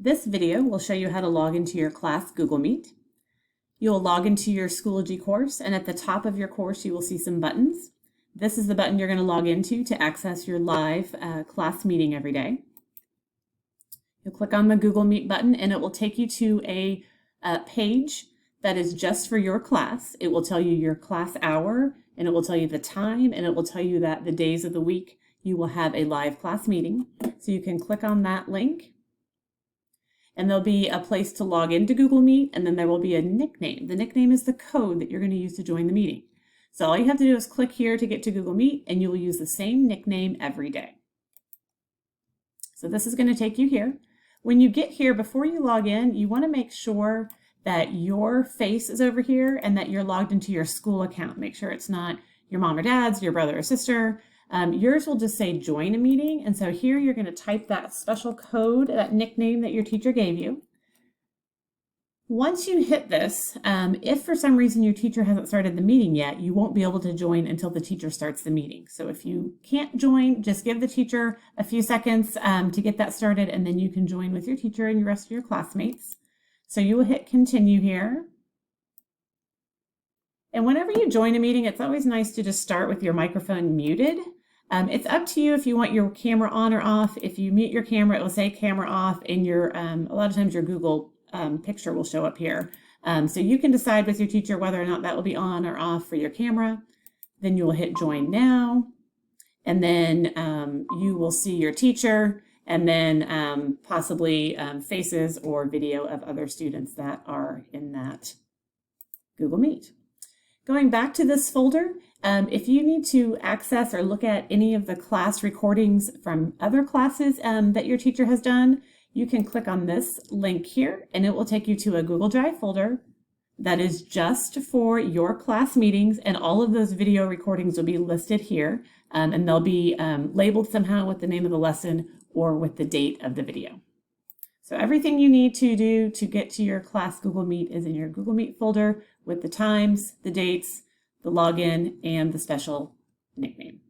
This video will show you how to log into your class Google Meet. You'll log into your Schoology course, and at the top of your course you will see some buttons. This is the button you're going to log into to access your live class meeting every day. You'll click on the Google Meet button and it will take you to a page that is just for your class. It will tell you your class hour, and it will tell you the time, and it will tell you that the days of the week you will have a live class meeting. So you can click on that link, and there'll be a place to log into Google Meet, and then there will be a nickname. The nickname is the code that you're going to use to join the meeting. So all you have to do is click here to get to Google Meet, and you will use the same nickname every day. So this is going to take you here. When you get here, before you log in, you want to make sure that your face is over here and that you're logged into your school account. Make sure it's not your mom or dad's, your brother or sister. Yours will just say join a meeting. And so here you're going to type that special code, that nickname that your teacher gave you. Once you hit this, if for some reason your teacher hasn't started the meeting yet, you won't be able to join until the teacher starts the meeting. So if you can't join, just give the teacher a few seconds to get that started, and then you can join with your teacher and the rest of your classmates. So you will hit continue here. And whenever you join a meeting, it's always nice to just start with your microphone muted. It's up to you if you want your camera on or off. If you mute your camera, it will say camera off, and a lot of times your Google picture will show up here. So you can decide with your teacher whether or not that will be on or off for your camera. Then you will hit join now, and then you will see your teacher, and then possibly faces or video of other students that are in that Google Meet. Going back to this folder, if you need to access or look at any of the class recordings from other classes that your teacher has done, you can click on this link here, and it will take you to a Google Drive folder that is just for your class meetings, and all of those video recordings will be listed here, and they'll be labeled somehow with the name of the lesson or with the date of the video. So everything you need to do to get to your class Google Meet is in your Google Meet folder with the times, the dates, the login, and the special nickname.